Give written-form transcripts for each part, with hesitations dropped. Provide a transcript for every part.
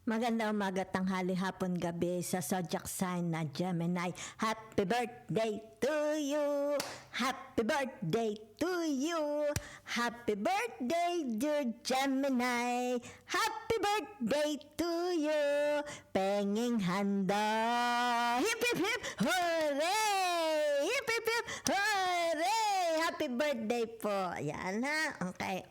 Magandang umaga, tanghali, hapon, gabi sa zodiac sign na Gemini. Happy birthday to you! Happy birthday to you! Happy birthday, dear Gemini! Happy birthday to you! Penging handa! Hip hip hip! Hooray! Hip hip hip! Hooray! Happy birthday po! Yan ha? Okay.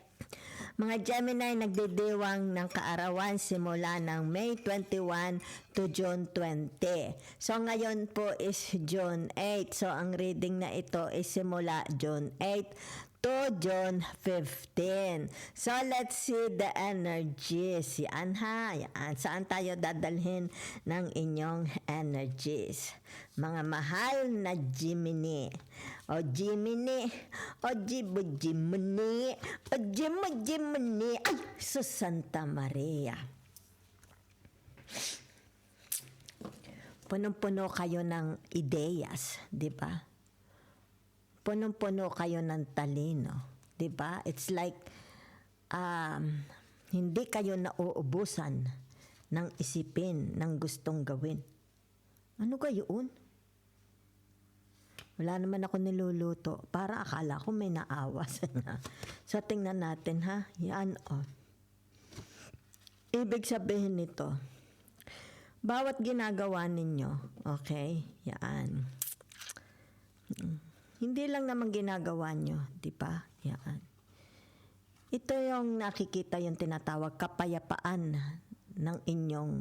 Mga Gemini, nagdidiwang ng kaarawan simula ng May 21 to June 20. So ngayon po is June 8. So ang reading na ito is simula June 8 to June 15. So let's see the energies. Yan ha. Yan. Saan tayo dadalhin ng inyong energies? Mga mahal na Gemini. O Gemini. O Gemini. O Gemini. Ay, sa Santa Maria. Punong-puno kayo ng ideyas, di ba? Punong-puno kayo ng talino, di ba? It's like hindi kayo nauubusan ng isipin ng gustong gawin. Ano gayon? Wala naman ako niluluto. Para akala ko may naawas na. So, tingnan natin ha. Yan o. Ibig sabihin nito, bawat ginagawa ninyo, okay? Yan. Hindi lang naman ginagawa nyo, di ba? Yan. Ito yung nakikita yung tinatawag kapayapaan ng inyong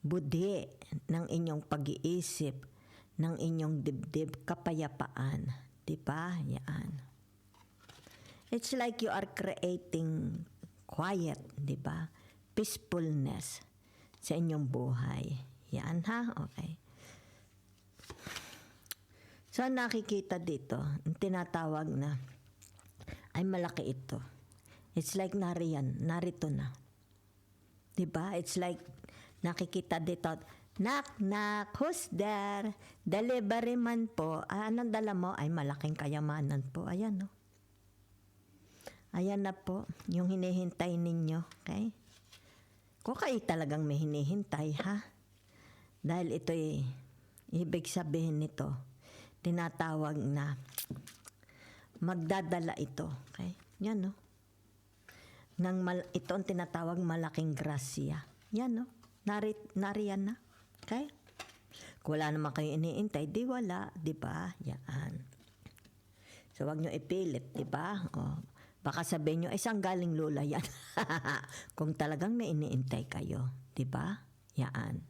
budhi, ng inyong pag-iisip, ng inyong dibdib, kapayapaan. Di ba? Yan. It's like you are creating quiet, di ba? Peacefulness sa inyong buhay. Yan ha? Okay. So, nakikita dito, tinatawag na, ay malaki ito. It's like narito na. Di ba? It's like, nakikita dito, knock, knock, who's there? Delivery man po. Anong dala mo? Ay, malaking kayamanan po. Ayan, no? Ayan na po, yung hinihintay ninyo. Okay? Kung kayo talagang may hinihintay, ha? Dahil ito'y, ibig sabihin nito, tinatawag na, magdadala ito. Okay? Yan, no? Ito ang tinatawag malaking grasya. Yan, no? Nariyan na. Okay? Kung wala naman kayo iniintay, di wala, di ba? Yan. So, wag nyo ipilit, di ba? O, baka sabihin nyo, isang galing lula yan. Kung talagang may iniintay kayo, di ba? Yan.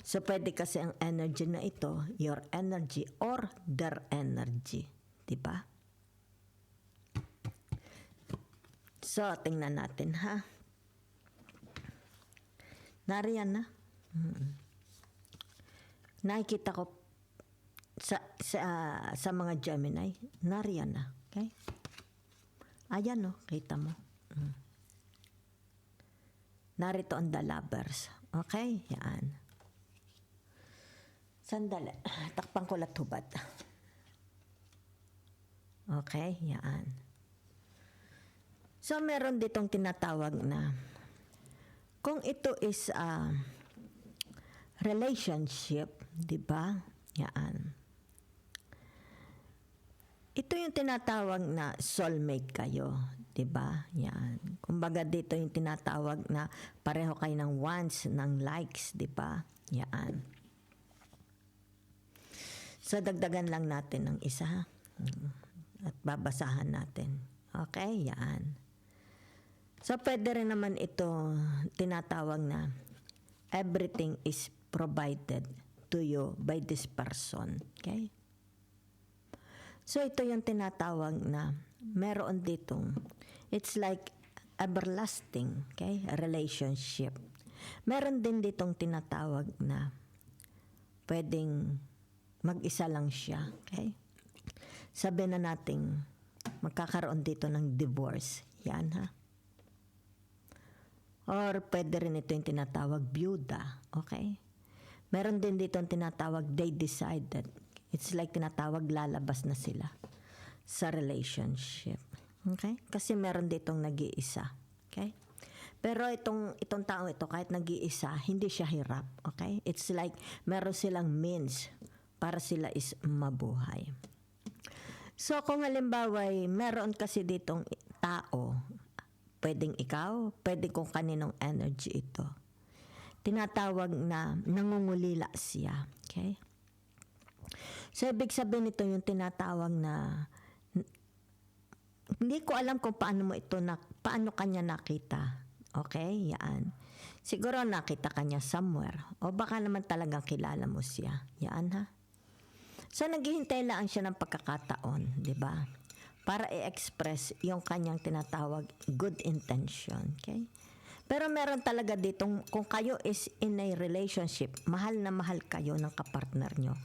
So, pwede kasi ang energy na ito, your energy or their energy, di ba? So, tingnan natin, ha? Nariyan na. Nakikita ko sa mga Gemini, nariyan na. Okay? Ayan, no? Kita mo. Narito ang the lovers. Okay? Yan. Sandali. Takpan ko latubad. Okay? Yan. So, meron ditong tinatawag na kung ito is relationship, di ba? Yan. Ito yung tinatawag na soulmate kayo, di ba? Yan. Kumbaga dito yung tinatawag na pareho kayo ng wants, ng likes, di ba? Yan. So, dagdagan lang natin ng isa. At babasahan natin. Okay? Yan. So, pwede rin naman ito tinatawag na everything is provided to you by this person. Okay? So, ito yung tinatawag na meron ditong, it's like everlasting, okay? Relationship. Meron din ditong tinatawag na pwedeng mag-isa lang siya. Okay? Sabi na natin, magkakaroon dito ng divorce. Yan, ha? Or pwede rin ito yung tinatawag byuda. Okay? Meron din dito yung tinatawag they decided. It's like tinatawag lalabas na sila sa relationship. Okay? Kasi meron ditong nag-iisa. Okay? Pero itong tao ito, kahit nag-iisa, hindi siya hirap. Okay? It's like meron silang means para sila is mabuhay. So kung halimbawa meron kasi ditong tao, pwedeng ikaw, pwedeng kung kaninong energy ito. Tinatawag na nangungulila siya. Okay? So ibig sabihin ito yung tinatawag na hindi ko alam kung paano kanya nakita. Okay, yan. Siguro nakita kanya somewhere. O baka naman talagang kilala mo siya. Yan ha. So naghihintay lang siya ng pagkakataon, di ba? Para i-express yung kanyang tinatawag good intention. Okay? Pero meron talaga ditong, kung kayo is in a relationship, mahal na mahal kayo ng kapartner nyo.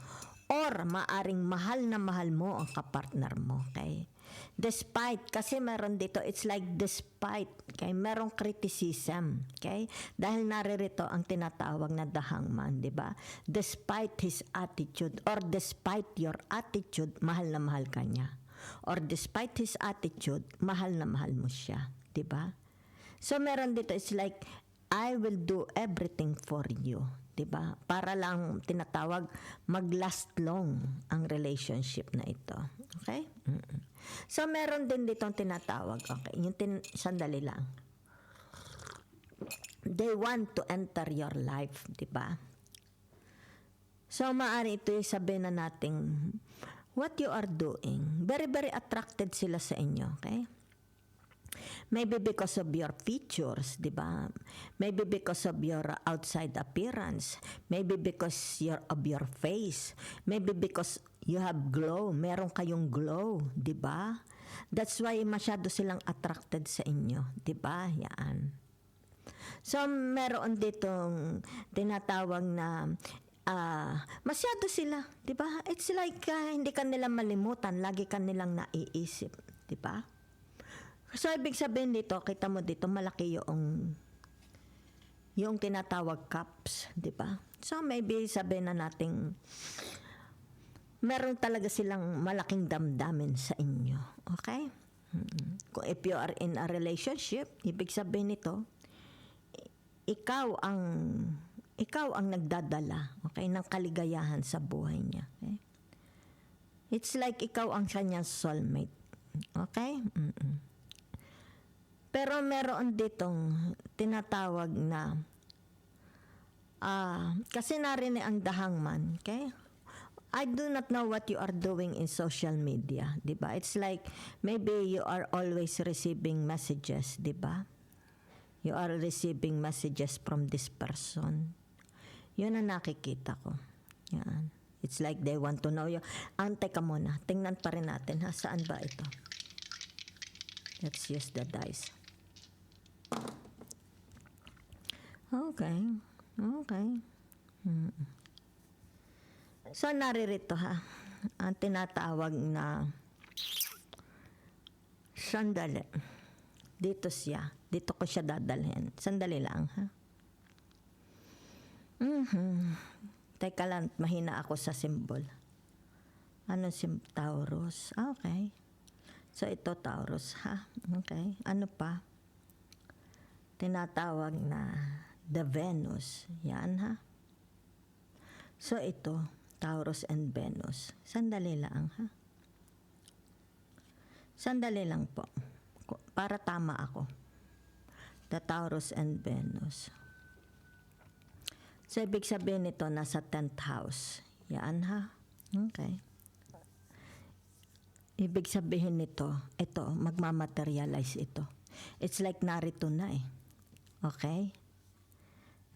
Or maaring mahal na mahal mo ang kapartner mo. Okay? Despite, kasi meron dito, it's like despite, okay? Merong criticism, okay? Dahil naririto ang tinatawag na the hangman, di ba? Despite his attitude, or despite your attitude, mahal na mahal ka niya. Or despite his attitude, mahal na mahal mo siya, di ba? So meron dito, it's like, I will do everything for you, di ba? Para lang tinatawag, mag-last long ang relationship na ito. Okay? So meron din ditong tinatawag, okay? Yung sandali lang. They want to enter your life, di ba? So maaari ito sabihin na natin, what you are doing, very, very attracted sila sa inyo, okay? Maybe because of your features, di ba? Maybe because of your outside appearance. Maybe because of your face. Maybe because you have glow. Meron kayong glow, di ba? That's why masyado silang attracted sa inyo, di ba? Yan. So, meron ditong tinatawag na masyado sila, di ba? It's like hindi ka nila malimutan, lagi ka nilang naiisip, di ba? So, ibig sabihin dito, kita mo dito, malaki yung tinatawag cups, di ba? So, maybe sabihin na natin, meron talaga silang malaking damdamin sa inyo. Okay? Kung if you are in a relationship, ibig sabihin nito, ikaw ang nagdadala, okay, ng kaligayahan sa buhay niya. Okay? It's like ikaw ang kanyang soulmate. Okay? Pero meron ditong tinatawag na kasi narinig ang the hangman, okay? I do not know what you are doing in social media, di ba? It's like maybe you are always receiving messages, di ba? You are receiving messages from this person. Yun ang nakikita ko. Yan. It's like they want to know you. Teka muna. Tingnan pa rin natin ha. Saan ba ito? Let's use the dice. Okay. So, naririto ha. Ang tinatawag na sandali. Dito siya. Dito ko siya dadalhin. Sandali lang ha. Teka lang, mahina ako sa symbol. Ano si Taurus? Okay. So, ito Taurus ha. Okay. Ano pa? Tinatawag na the Venus. Yan ha. So, ito, Taurus and Venus. Sandali lang ha. Sandali lang po. Para tama ako. The Taurus and Venus. So, ibig sabihin nito, nasa 10th house. Yan ha. Okay. Ibig sabihin nito, ito, magmamaterialize ito. It's like narito na eh. Okay?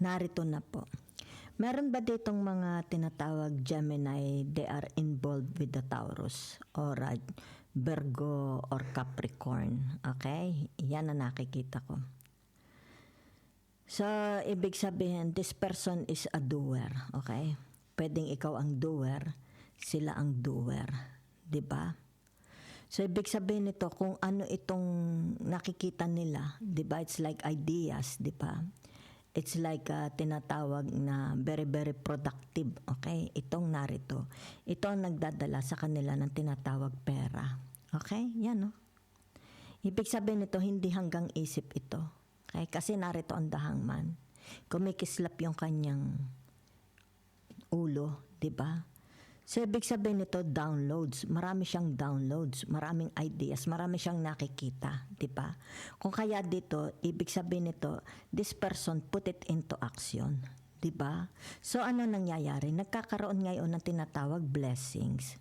Narito na po. Meron ba ditong mga tinatawag Gemini, they are involved with the Taurus or Virgo or Capricorn? Okay? Yan ang nakikita ko. So, ibig sabihin, this person is a doer. Okay? Pwedeng ikaw ang doer, sila ang doer. Diba? So, ibig sabihin nito, kung ano itong nakikita nila, diba? It's like ideas, diba? It's like tinatawag na very, very productive. Okay? Itong narito. Ito ang nagdadala sa kanila ng tinatawag pera. Okay? Yan, no? Ibig sabihin nito, hindi hanggang isip ito. Okay? Kasi narito ang the hangman. Kumikislap yung kanyang ulo, di ba? So, ibig sabihin nito, downloads. Marami siyang downloads, maraming ideas, marami siyang nakikita, di ba? Kung kaya dito, ibig sabihin nito, this person put it into action, di ba? So, ano nangyayari? Nagkakaroon ngayon ng tinatawag blessings.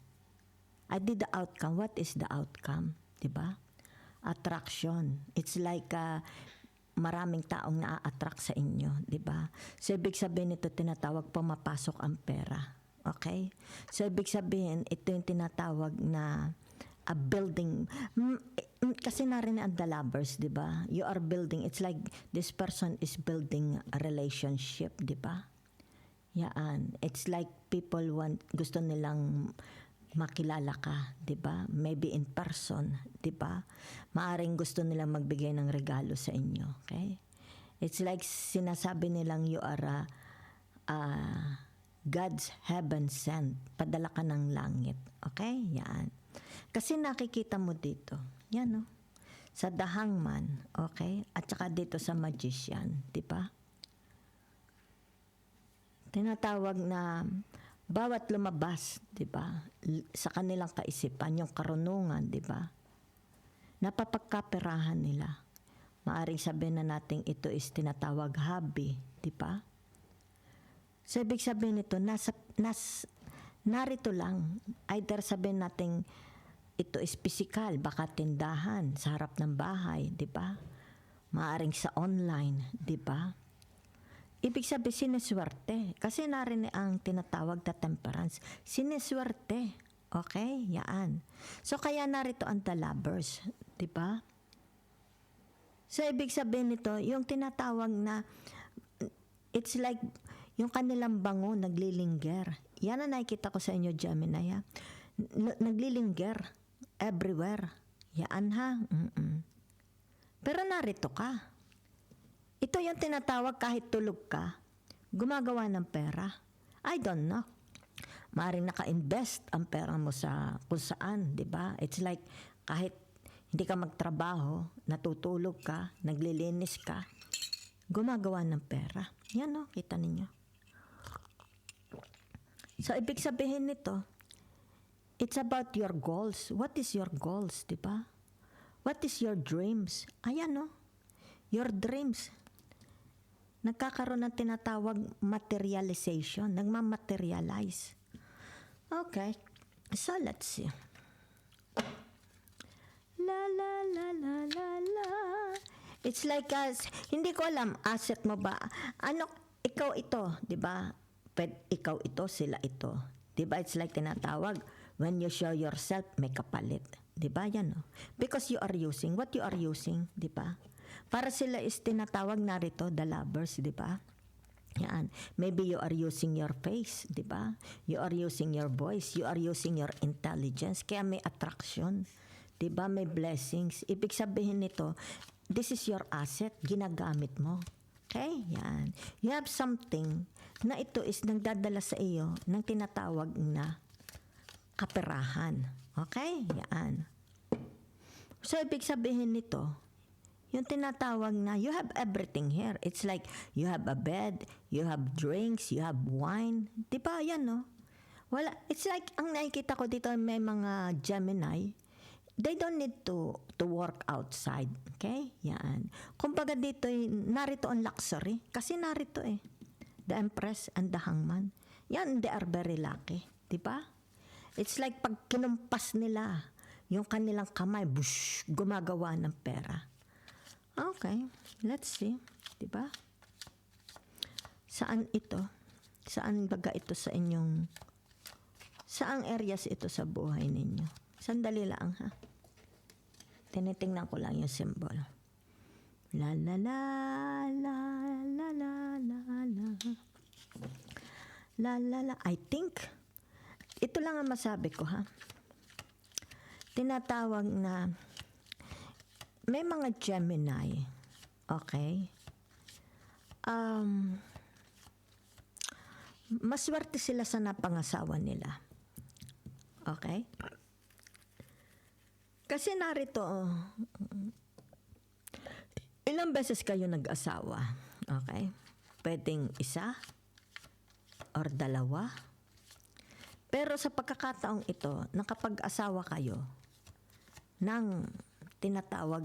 I did the outcome. What is the outcome? Di ba? Attraction. It's like maraming taong na-attract sa inyo, di ba? So, ibig sabihin nito, tinatawag pumapasok ang pera. Okay? So, ibig sabihin, ito yung tinatawag na a building. Kasi narin ang the lovers, di ba? You are building. It's like this person is building a relationship, di ba? Yan. It's like people gusto nilang makilala ka, di ba? Maybe in person, di ba? Maaring gusto nilang magbigay ng regalo sa inyo, okay? It's like sinasabi nilang you are God's heaven sent. Padala ka ng langit. Okay? Yan. Kasi nakikita mo dito. Yan, no? Sa the hangman. Okay? At saka dito sa magician. Diba? Tinatawag na bawat lumabas, diba? Sa kanilang kaisipan, yung karunungan, diba? Napapagkaperahan nila. Maaring sabihin na natin ito is tinatawag hobby. Diba? So, ibig sabihin nito, narito lang. Either sabihin natin, ito is physical, baka tindahan, sa harap ng bahay, di ba? Maaring sa online, di ba? Ibig sabihin, sineswerte. Kasi narin ang tinatawag na temperance. Sineswerte. Okay? Yan. So, kaya narito ang the lovers, di ba? So, ibig sabihin nito, yung tinatawag na, it's like, yung kanilang bango, naglilingger. Yan ang nakikita ko sa inyo, Gemini. Naglilingger. Everywhere. Yan ha. Pero narito ka. Ito yung tinatawag kahit tulog ka, gumagawa ng pera. I don't know. Maaaring naka-invest ang pera mo sa kung saan, di ba? It's like kahit hindi ka magtrabaho, natutulog ka, naglilinis ka, gumagawa ng pera. Yan no, kita ninyo. So, ibig sabihin nito, it's about your goals. What is your goals, di ba? What is your dreams? Ayan, no? Your dreams. Nagkakaroon ng tinatawag materialization. Nagmamaterialize. Okay. So, let's see. La, la, la, la, la, la. It's like, hindi ko alam, asset mo ba? Ano, ikaw ito, di ba? Ikaw ito, sila ito. Diba? It's like tinatawag, when you show yourself, may kapalit. Diba? Yan, no? Because you are using, what you are using, diba? Para sila is tinatawag narito, the lovers, diba? Yan. Maybe you are using your face, diba? You are using your voice, you are using your intelligence, kaya may attraction. Diba? May blessings. Ibig sabihin nito, this is your asset, ginagamit mo. Okay? Yan. You have something na ito is nagdadala sa iyo ng tinatawag na kaperahan. Okay? Yan. So, ibig sabihin nito, yung tinatawag na you have everything here. It's like you have a bed, you have drinks, you have wine. Di ba? Yan, no? Wala. It's like, ang nakikita ko dito, may mga Gemini, they don't need to work outside. Okay? Yan. Kumbaga dito, narito ang luxury. Kasi narito the Empress and the Hangman. Yan, they are very lucky. Diba? It's like pag kinumpas nila yung kanilang kamay, bush, gumagawa ng pera. Okay. Let's see. Diba? Saan ito? Saan baga ito sa inyong, saang areas ito sa buhay ninyo? Sandali lang, ha? Tinitingnan ko lang yung symbol. La la la la la la la la. La la la. I think, ito lang ang masabi ko, ha? Tinatawag na, may mga Gemini, okay? Maswerte sila sa napangasawa nila. Okay? Kasi narito, Ilang beses kayo nag-asawa? Okay? Pwedeng isa or dalawa. Pero sa pagkakataong ito, nakapag-asawa kayo ng tinatawag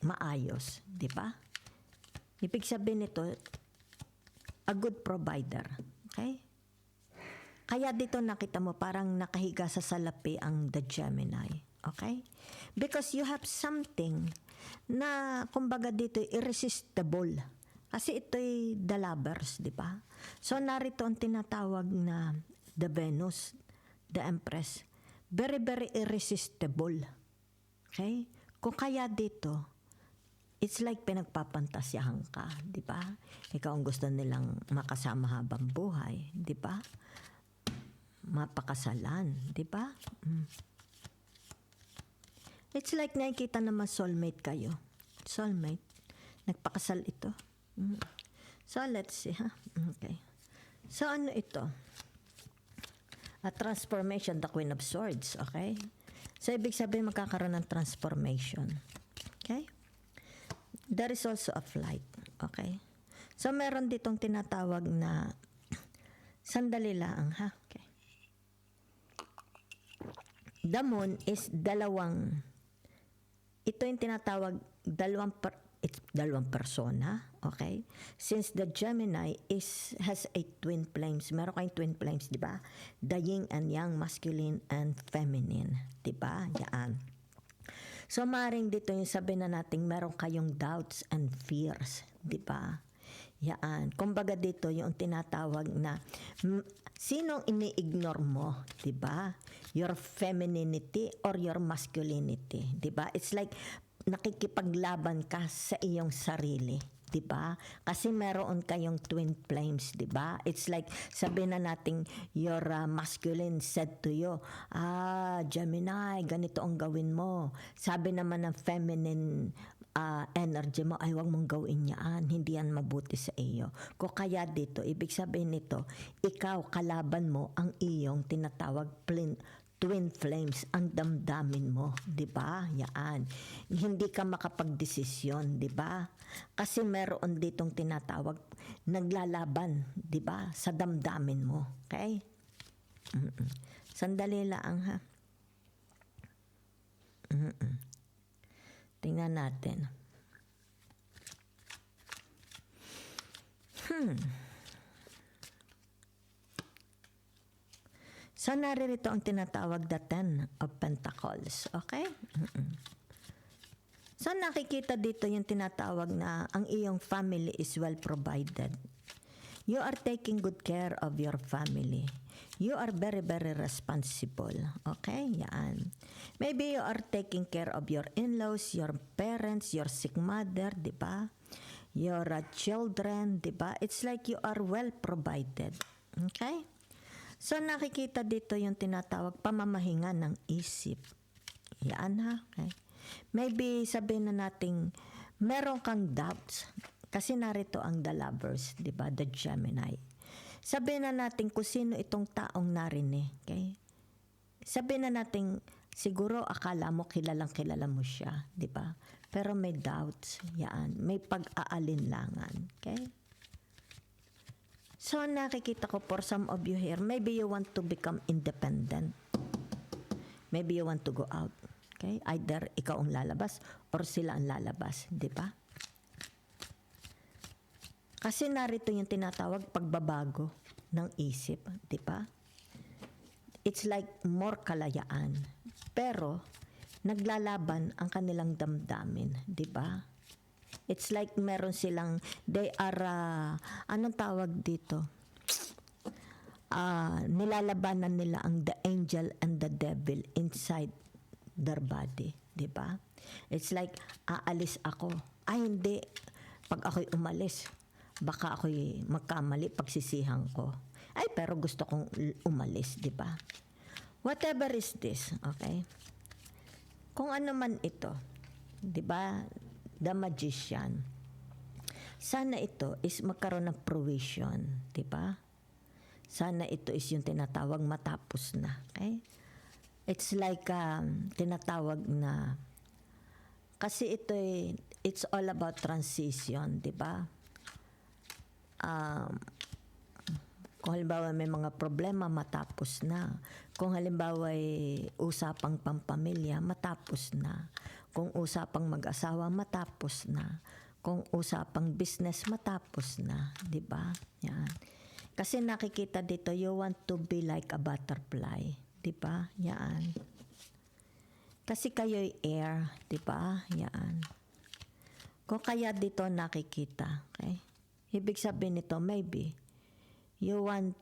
maayos, di ba? Ibig sabihin nito, a good provider. Okay? Kaya dito nakita mo parang nakahiga sa salapi ang the Gemini. Okay? Because you have something na kumbaga dito irresistible. Kasi ito'y the lovers, di ba? So narito ang tinatawag na the Venus, the Empress. Very, very irresistible. Okay? Kung kaya dito, it's like pinagpapantasyahan ka, di ba? Ikaw ang gusto nilang makasama habang buhay, di ba? Mapakasalan, di ba? It's like nakikita naman soulmate kayo. Soulmate. Nagpakasal ito. So, let's see, ha? Okay. So, ano ito? A transformation, the Queen of Swords, okay? So, ibig sabihin magkakaroon ng transformation. Okay? There is also a flight, okay? So, meron ditong tinatawag na sandali lang, ha? Okay. The moon is ito yung tinatawag dalawang persona, okay? Since the Gemini has a twin flames, meron kayong twin flames, di ba? The yin and yang, masculine and feminine, di ba? Yan. So, maring dito yung sabihin na natin, meron kayong doubts and fears, di ba? Yan. Kumbaga dito yung tinatawag na sinong ini-ignore mo, 'di ba? Your femininity or your masculinity, 'di ba? It's like nakikipaglaban ka sa iyong sarili, 'di ba? Kasi meron kayong twin flames, 'di ba? It's like sabihin na nating your masculine said to you, Gemini, ganito ang gawin mo. Sabi naman ng feminine energy mo, ay wag mong gawin yan, hindi yan mabuti sa iyo. Kung kaya dito, ibig sabihin nito, ikaw kalaban mo ang iyong tinatawag twin flames, ang damdamin mo, di ba? Yan. Hindi ka makapagdesisyon, di ba? Kasi meron ditong tinatawag, naglalaban, di ba? Sa damdamin mo, okay? Sandali lang, ha? Tingnan natin. So, naririto ang tinatawag the Ten of Pentacles. Okay? So, nakikita dito yung tinatawag na ang iyong family is well provided. You are taking good care of your family. You are very, very responsible. Okay? Yan. Maybe you are taking care of your in-laws, your parents, your sick mother, di ba? Your children, di ba? It's like you are well provided. Okay? So, nakikita dito yung tinatawag pamamahinga ng isip. Yan, ha? Okay? Maybe sabihin na nating meron kang doubts. Kasi narito ang the lovers, di ba? The Gemini. Sabihin na natin kung sino itong taong narinig, okay? Sabihin na natin, siguro akala mo kilala mo siya, di ba? Pero may doubts, yan. May pag-aalinlangan, okay? So, nakikita ko for some of you here, maybe you want to become independent. Maybe you want to go out, okay? Either ikaw ang lalabas or sila ang lalabas, di ba? Kasi narito yung tinatawag pagbabago ng isip, di ba? It's like more kalayaan. Pero, naglalaban ang kanilang damdamin, di ba? It's like meron silang, they are, anong tawag dito? Nilalabanan nila ang the angel and the devil inside their body, di ba? It's like, aalis ako. Ay, hindi. Pag ako'y umalis, baka ako'y magkamali pagsisihan ko. Ay, pero gusto kong umalis, di ba? Whatever is this, okay? Kung ano man ito, di ba? The Magician. Sana ito is magkaroon ng fruition, di ba? Sana ito is yung tinatawag matapos na, okay? It's like tinatawag na Kasi it's all about transition, di ba? Kung halimbawa may mga problema, matapos na. Kung halimbawa ay usapang pampamilya, matapos na. Kung usapang mag-asawa, matapos na. Kung usapang business, matapos na. Di ba? Yan. Kasi nakikita dito, you want to be like a butterfly. Di ba? Yan. Kasi kayo'y air. Di ba? Yan. Kung kaya dito nakikita, okay? Ibig sabihin nito, maybe, you want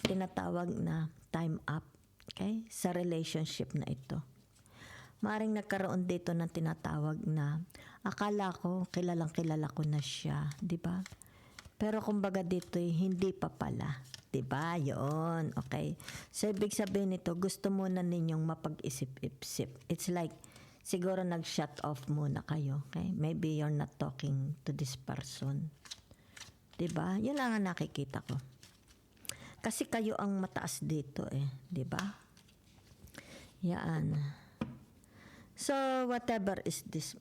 tinatawag na time up, okay? Sa relationship na ito. Maaring nagkaroon dito ng tinatawag na akala ko, kilala ko na siya, di ba? Pero kumbaga dito hindi pa pala, di ba? Yun, okay? So ibig sabihin nito, gusto muna ninyong mapag-isip-isip. It's like, siguro nag-shut off muna kayo, okay? Maybe you're not talking to this person. Diba? Yun lang ang nakikita ko. Kasi kayo ang mataas dito diba? Yan. So, whatever is this,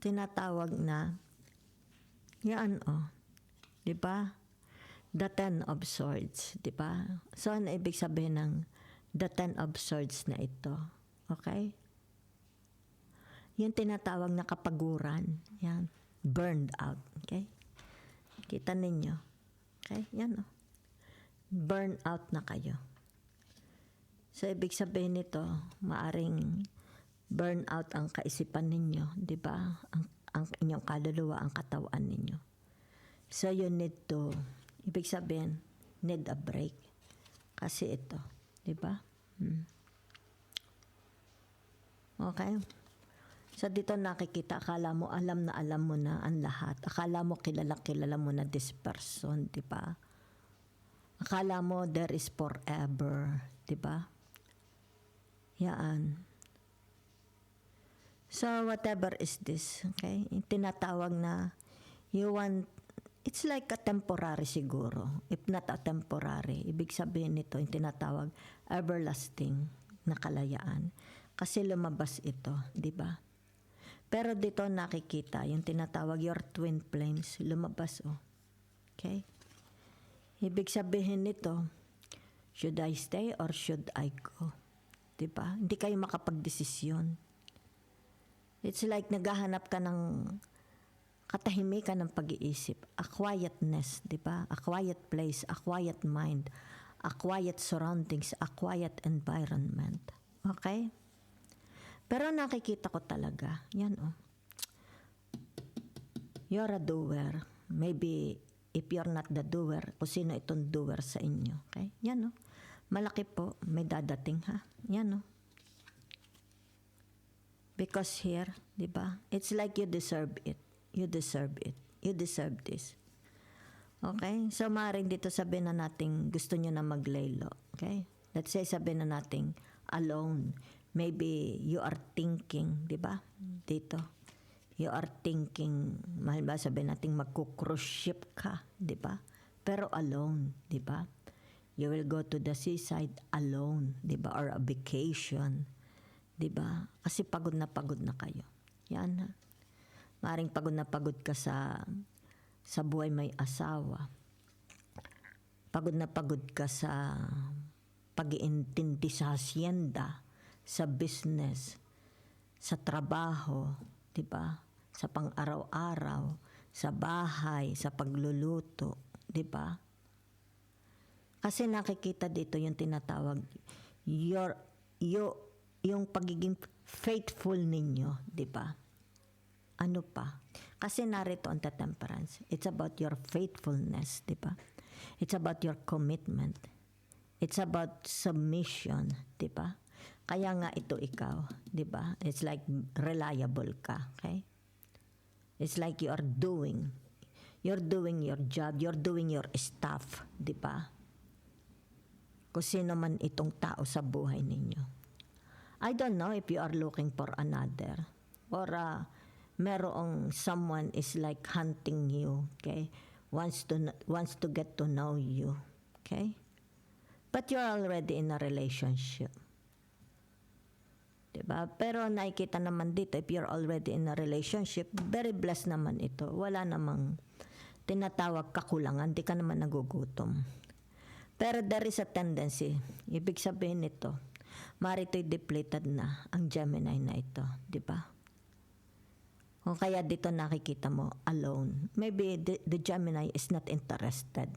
tinatawag na, yan diba? The 10 of Swords, diba? So, ano ibig sabihin ng the 10 of Swords na ito? Okay? Yung tinatawag na kapaguran. Yan. Burned out. Okay? Kita ninyo. Okay? Yan burn out na kayo. So, ibig sabihin nito, maaring burn out ang kaisipan ninyo, di ba? Ang inyong kaluluwa, ang katawan ninyo. So, you need to, ibig sabihin, need a break. Kasi ito, di ba? Okay? So, dito nakikita, akala mo, alam mo na ang lahat. Akala mo, kilala mo na this person, di ba? Akala mo, there is forever, di ba? Yan. So, whatever is this, okay? Tinatawag na, you want, it's like a temporary siguro. If not a temporary, ibig sabihin nito, yung tinatawag, everlasting na kalayaan. Kasi lumabas ito, di ba? Pero dito nakikita, yung tinatawag your twin flames, lumabas Okay? Ibig sabihin nito, should I stay or should I go? Diba? Hindi kayo makapagdesisyon. It's like naghahanap ka ng katahimikan ng pag-iisip. A quietness, diba? A quiet place, a quiet mind, a quiet surroundings, a quiet environment. Okay? Pero nakikita ko talaga, yan you're a doer. Maybe if you're not the doer, kung sino itong doer sa inyo. Okay? Yan malaki po, may dadating ha. Yan Because here, di ba? It's like you deserve it. You deserve it. You deserve this. Okay? So, maaaring dito sabihin na natin, gusto nyo na maglaylo. Okay? Let's say, sabihin na natin, alone. Maybe you are thinking, di ba? Dito. You are thinking, mahal ba sabihin natin magko-cruise ship ka, di ba? Pero alone, di ba? You will go to the seaside alone, di ba? Or a vacation, di ba? Kasi pagod na kayo. Yan ha. Maring pagod na pagod ka sa buhay may asawa. Pagod na pagod ka sa pag-iintindi sa hacienda, sa business, sa trabaho, di ba? Sa pang-araw-araw, sa bahay, sa pagluluto, di ba? Kasi nakikita dito yung tinatawag, yung pagiging faithful ninyo, di ba? Ano pa? Kasi narito ang temperance. It's about your faithfulness, di ba? It's about your commitment. It's about submission, di ba? Kaya nga ito ikaw, di ba? It's like reliable ka, okay? It's like you're doing your job, you're doing your stuff, di ba? Kung sino man itong tao sa buhay ninyo. I don't know if you are looking for another or merong someone is like hunting you, okay? Wants to get to know you, okay? But you're already in a relationship. Diba? Pero nakikita naman dito, if you're already in a relationship, very blessed naman ito. Wala namang tinatawag kakulangan, di ka naman nagugutom. Pero there is a tendency, ibig sabihin nito, marito'y depleted na ang Gemini na ito, di ba? O kaya dito nakikita mo, alone. Maybe the Gemini is not interested.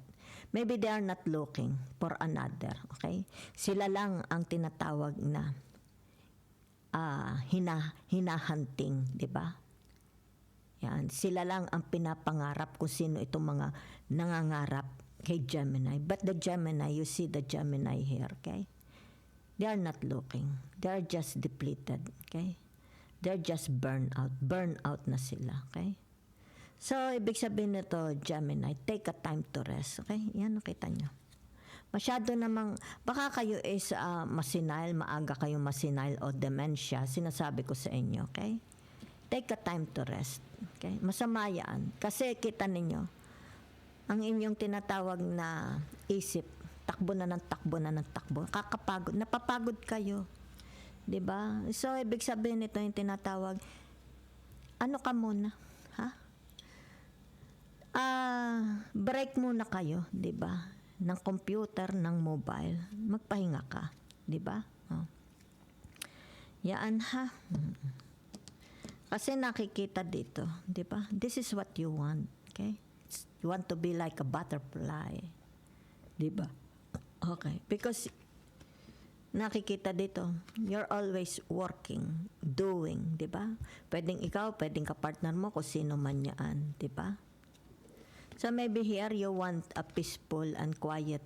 Maybe they are not looking for another, okay? Sila lang ang tinatawag na hinahunting, di ba? Yan, sila lang ang pinapangarap kung sino itong mga nangangarap kay Gemini. But the Gemini, you see the Gemini here, okay? They are not looking. They are just depleted, okay? They're just burn out na sila, okay? So, ibig sabihin nito, Gemini, take a time to rest, okay? Yan, nakita nyo. Masyado namang, baka kayo is masinile, maaga kayong masinile o dementia, sinasabi ko sa inyo, okay? Take a time to rest, okay? Masama yan. Kasi kita ninyo, ang inyong tinatawag na isip, takbo na ng takbo, kakapagod, napapagod kayo. 'Di ba? So, ibig sabihin nito yung tinatawag, ano ka muna, ha? Break muna kayo, 'di ba? Ng computer, ng mobile, magpahinga ka, 'di ba? Oh. Yaan ha. Kasi nakikita dito, 'di ba? This is what you want, okay? You want to be like a butterfly, 'di ba? Okay, because nakikita dito, you're always working, doing, di ba? Pwedeng ikaw, pwedeng kapartner mo, kung sino man yan, di ba? So maybe here you want a peaceful and quiet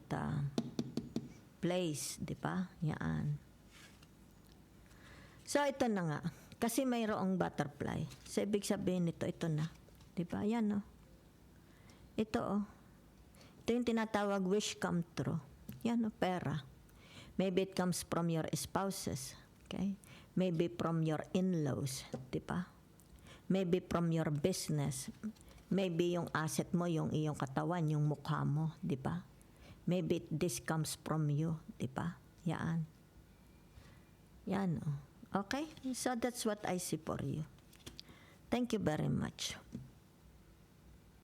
place, di ba? Yan. So ito na nga, kasi mayroong butterfly. So ibig sabihin nito, ito na, di ba? Yan, oh. Ito, oh. Ito yung tinatawag wish come true. Yan, oh, pera. Maybe it comes from your spouses, okay? Maybe from your in-laws, di ba? Maybe from your business. Maybe yung asset mo, yung iyong katawan, yung mukha mo, di ba? Maybe this comes from you, di ba? Yan. Yan, oh. Okay? So that's what I see for you. Thank you very much.